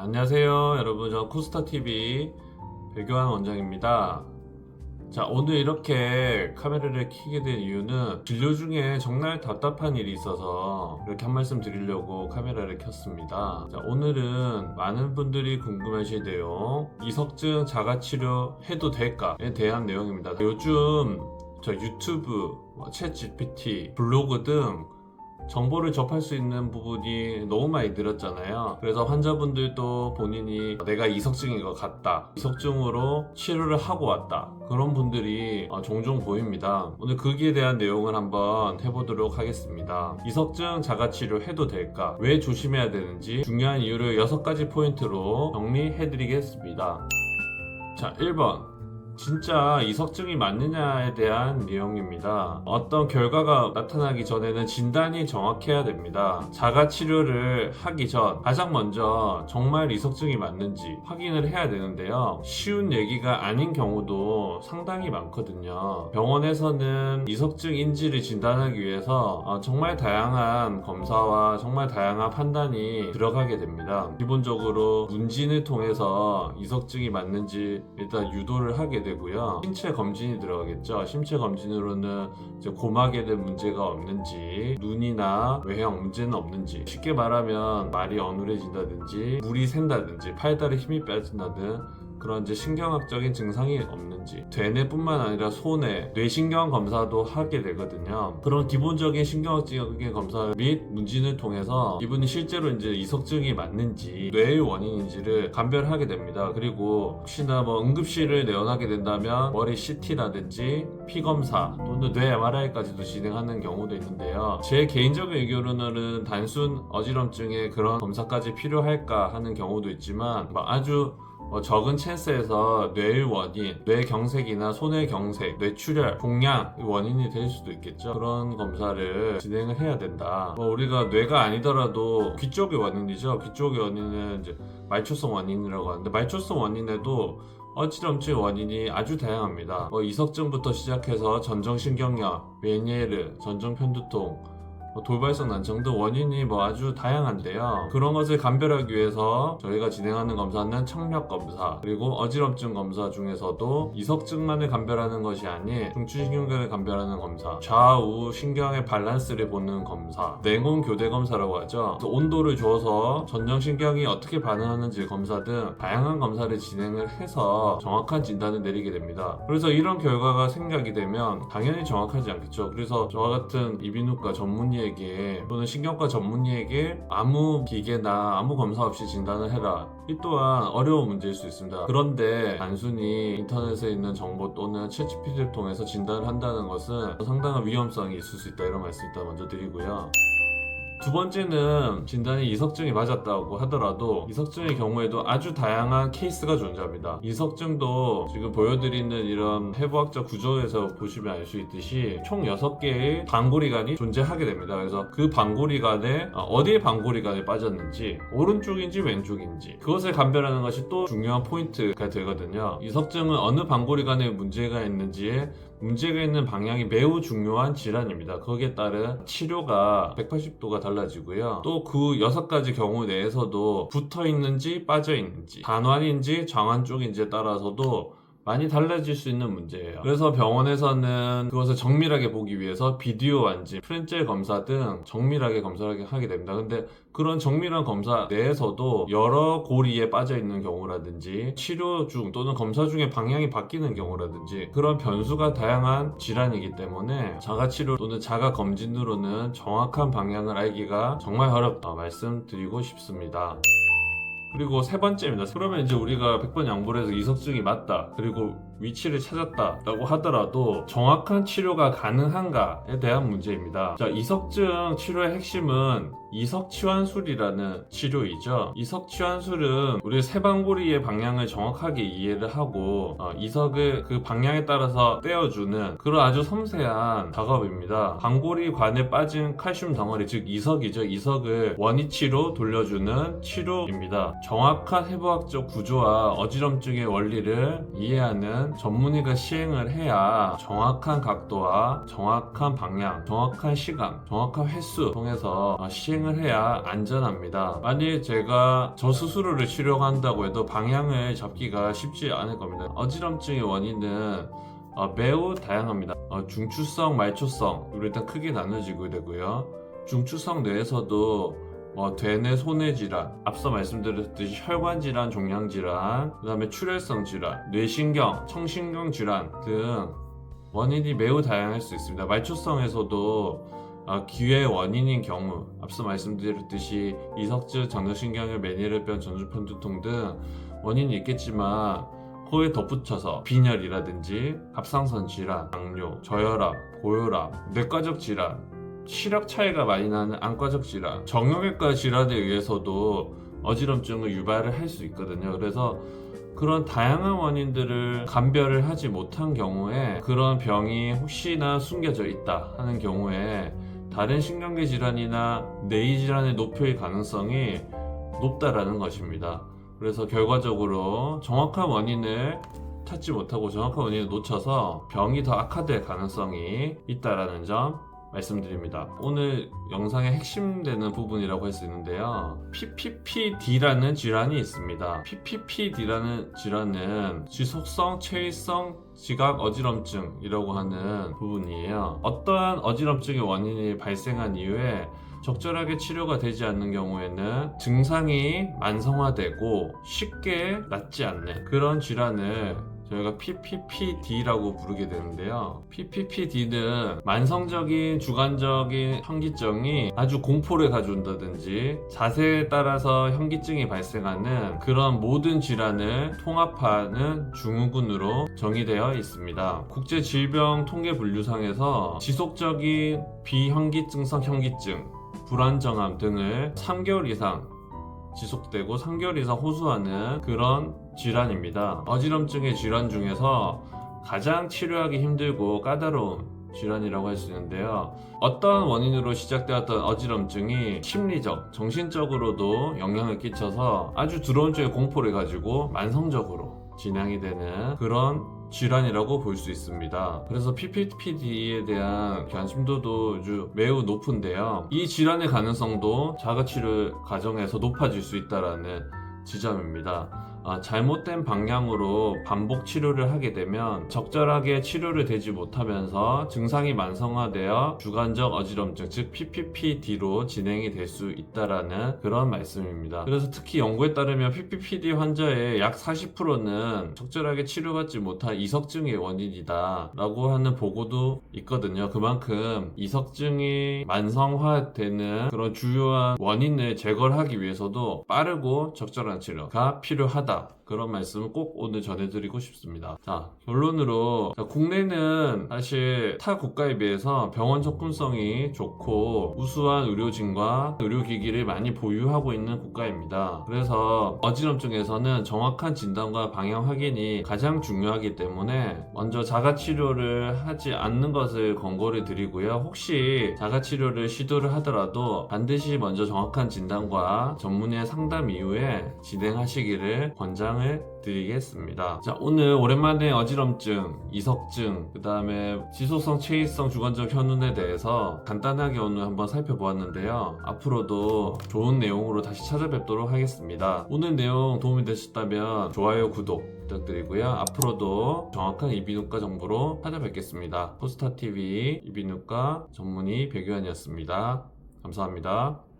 안녕하세요 여러분, 저 쿠스타TV 배교환 원장입니다. 자, 오늘 이렇게 카메라를 켜게 된 이유는 진료 중에 정말 답답한 일이 있어서 이렇게 한 말씀 드리려고 카메라를 켰습니다. 자, 오늘은 많은 분들이 궁금하실 내용, 이석증 자가치료 해도 될까에 대한 내용입니다. 요즘 저 유튜브, 챗 GPT, 블로그 등 정보를 접할 수 있는 부분이 너무 많이 늘었잖아요. 그래서 환자분들도 본인이 내가 이석증인 것 같다, 이석증으로 치료를 하고 왔다, 그런 분들이 종종 보입니다. 오늘 거기에 대한 내용을 한번 해보도록 하겠습니다. 이석증 자가치료 해도 될까? 왜 조심해야 되는지 중요한 이유를 6가지 포인트로 정리해드리겠습니다. 자, 1번, 진짜 이석증이 맞느냐에 대한 내용입니다. 어떤 결과가 나타나기 전에는 진단이 정확해야 됩니다. 자가치료를 하기 전 가장 먼저 정말 이석증이 맞는지 확인을 해야 되는데요. 쉬운 얘기가 아닌 경우도 상당히 많거든요. 병원에서는 이석증인지를 진단하기 위해서 정말 다양한 검사와 정말 다양한 판단이 들어가게 됩니다. 기본적으로 문진을 통해서 이석증이 맞는지 일단 유도를 하게 되고요. 신체 검진이 들어가겠죠. 신체 검진으로는 이제 고막에 대한 문제가 없는지, 눈이나 외형 문제는 없는지, 쉽게 말하면 말이 어눌해진다든지, 물이 샌다든지, 팔다리 힘이 빠진다든 그런 이제 신경학적인 증상이 없는지, 되뇌뿐만 아니라 소뇌, 뇌신경 검사도 하게 되거든요. 그런 기본적인 신경학적인 검사 및 문진을 통해서 이분이 실제로 이제 이석증이 맞는지, 뇌의 원인인지를 감별하게 됩니다. 그리고 혹시나 응급실을 내원하게 된다면 머리 CT라든지 피 검사 또는 뇌 MRI까지도 진행하는 경우도 있는데요. 제 개인적인 의견으로는 단순 어지럼증에 그런 검사까지 필요할까 하는 경우도 있지만 아주 적은 찬스에서 뇌의 원인, 뇌경색이나 소뇌경색, 뇌출혈, 종양 원인이 될 수도 있겠죠. 그런 검사를 진행을 해야 된다. 우리가 뇌가 아니더라도 귀 쪽의 원인이죠. 귀 쪽의 원인은 이제 말초성 원인이라고 하는데, 말초성 원인에도 어지럼증 원인이 아주 다양합니다. 이석증부터 시작해서 전정신경염, 메니에르, 전정편두통, 돌발성 난청 등 원인이 아주 다양한데요. 그런 것을 감별하기 위해서 저희가 진행하는 검사는 청력 검사, 그리고 어지럼증 검사 중에서도 이석증만을 감별하는 것이 아닌 중추신경계를 감별하는 검사, 좌우 신경의 밸런스를 보는 검사, 냉온 교대 검사라고 하죠. 온도를 줘서 전정신경이 어떻게 반응하는지 검사 등 다양한 검사를 진행을 해서 정확한 진단을 내리게 됩니다. 그래서 이런 결과가 생각이 되면 당연히 정확하지 않겠죠. 그래서 저와 같은 이비인후과 전문의에게 또는 신경과 전문의에게 아무 기계나 아무 검사 없이 진단을 해라, 이 또한 어려운 문제일 수 있습니다. 그런데 단순히 인터넷에 있는 정보 또는 챗GPT를 통해서 진단을 한다는 것은 상당한 위험성이 있을 수 있다, 이런 말씀 일단 먼저 드리고요. 두 번째는 진단이 이석증이 맞았다고 하더라도 이석증의 경우에도 아주 다양한 케이스가 존재합니다. 이석증도 지금 보여드리는 이런 해부학적 구조에서 보시면 알 수 있듯이 총 6개의 방골이관이 존재하게 됩니다. 그래서 그 방골이관에 어디에 방골이관이 빠졌는지, 오른쪽인지 왼쪽인지, 그것을 감별하는 것이 또 중요한 포인트가 되거든요. 이석증은 어느 방골이관에 문제가 있는지에 문제가 있는 방향이 매우 중요한 질환입니다. 거기에 따른 치료가 180도가 달라지고요. 또 그 6가지 경우 내에서도 붙어 있는지 빠져 있는지, 단환인지 장환 쪽인지에 따라서도 많이 달라질 수 있는 문제예요. 그래서 병원에서는 그것을 정밀하게 보기 위해서 비디오 완지, 프렌젤 검사 등 정밀하게 검사를 하게 됩니다. 근데 그런 정밀한 검사 내에서도 여러 고리에 빠져 있는 경우라든지, 치료 중 또는 검사 중에 방향이 바뀌는 경우라든지, 그런 변수가 다양한 질환이기 때문에 자가치료 또는 자가검진으로는 정확한 방향을 알기가 정말 어렵다 말씀드리고 싶습니다. 그리고 세 번째입니다. 그러면 이제 우리가 100번 양보를 해서 이석증이 맞다, 그리고 위치를 찾았다 라고 하더라도 정확한 치료가 가능한가에 대한 문제입니다. 자, 이석증 치료의 핵심은 이석치환술이라는 치료이죠. 이석치환술은 우리 세방고리의 방향을 정확하게 이해를 하고 이석을 그 방향에 따라서 떼어주는 그런 아주 섬세한 작업입니다. 방고리관에 빠진 칼슘 덩어리, 즉 이석이죠. 이석을 원위치로 돌려주는 치료입니다. 정확한 해부학적 구조와 어지럼증의 원리를 이해하는 원인은 전문의가 시행을 해야 정확한 각도와 정확한 방향, 정확한 시간, 정확한 횟수 통해서 시행을 해야 안전합니다. 만일 제가 저 스스로를 치료하고 한다고 해도 방향을 잡기가 쉽지 않을 겁니다. 어지럼증의 원인은 매우 다양합니다. 중추성, 말초성, 일단 크게 나눠지고 되고요. 중추성 내에서도 대뇌 소뇌 질환, 앞서 말씀드렸듯이 혈관 질환, 종양 질환, 그 다음에 출혈성 질환, 뇌신경, 청신경 질환 등 원인이 매우 다양할 수 있습니다. 말초성에서도 기회 원인인 경우, 앞서 말씀드렸듯이 이석증, 정맥신경혈, 메니에르병, 전두편 두통 등 원인이 있겠지만 그에 덧붙여서 빈혈이라든지 갑상선 질환, 당뇨, 저혈압, 고혈압, 뇌과적 질환, 시력 차이가 많이 나는 안과적 질환, 정형외과 질환에 의해서도 어지럼증을 유발을 할 수 있거든요. 그래서 그런 다양한 원인들을 감별을 하지 못한 경우에 그런 병이 혹시나 숨겨져 있다 하는 경우에 다른 신경계 질환이나 뇌의 질환의 노표의 가능성이 높다라는 것입니다. 그래서 결과적으로 정확한 원인을 찾지 못하고 정확한 원인을 놓쳐서 병이 더 악화될 가능성이 있다라는 점 말씀드립니다. 오늘 영상의 핵심되는 부분이라고 할 수 있는데요. PPPD라는 질환이 있습니다. PPPD라는 질환은 지속성 체위성 지각 어지럼증이라고 하는 부분이에요. 어떠한 어지럼증의 원인이 발생한 이후에 적절하게 치료가 되지 않는 경우에는 증상이 만성화되고 쉽게 낫지 않는 그런 질환을 저희가 PPPD라고 부르게 되는데요. PPPD는 만성적인 주관적인 현기증이 아주 공포를 가져온다든지 자세에 따라서 현기증이 발생하는 그런 모든 질환을 통합하는 증후군으로 정의되어 있습니다. 국제질병통계분류상에서 지속적인 비현기증성 현기증, 불안정함 등을 3개월 이상 지속되고 3개월 이상 호소하는 그런 질환입니다. 어지럼증의 질환 중에서 가장 치료하기 힘들고 까다로운 질환이라고 할 수 있는데요. 어떤 원인으로 시작되었던 어지럼증이 심리적, 정신적으로도 영향을 끼쳐서 아주 두려운 쪽에 공포를 가지고 만성적으로 진행이 되는 그런 질환이라고 볼 수 있습니다. 그래서 PPPD에 대한 관심도도 아주 매우 높은데요. 이 질환의 가능성도 자가치료 과정에서 높아질 수 있다는 지점입니다. 잘못된 방향으로 반복 치료를 하게 되면 적절하게 치료를 되지 못하면서 증상이 만성화되어 주관적 어지럼증, 즉 PPPD로 진행이 될 수 있다라는 그런 말씀입니다. 그래서 특히 연구에 따르면 PPPD 환자의 약 40%는 적절하게 치료받지 못한 이석증의 원인이다 라고 하는 보고도 있거든요. 그만큼 이석증이 만성화되는 그런 주요한 원인을 제거를 하기 위해서도 빠르고 적절한 치료가 필요하다, 그런 말씀을 꼭 오늘 전해드리고 싶습니다. 자, 결론으로 국내는 사실 타 국가에 비해서 병원 접근성이 좋고 우수한 의료진과 의료기기를 많이 보유하고 있는 국가입니다. 그래서 어지럼증에서는 정확한 진단과 방향 확인이 가장 중요하기 때문에 먼저 자가치료를 하지 않는 것을 권고를 드리고요. 혹시 자가치료를 시도를 하더라도 반드시 먼저 정확한 진단과 전문의 상담 이후에 진행하시기를 권장을 드리겠습니다. 자, 오늘 오랜만에 어지럼증, 이석증, 그 다음에 지속성 체위성 주관적 현운에 대해서 간단하게 오늘 한번 살펴보았는데요. 앞으로도 좋은 내용으로 다시 찾아뵙도록 하겠습니다. 오늘 내용 도움이 되셨다면 좋아요, 구독 부탁드리고요. 앞으로도 정확한 이비인후과 정보로 찾아뵙겠습니다. 코스타TV 이비인후과 전문의 백유한이었습니다. 감사합니다.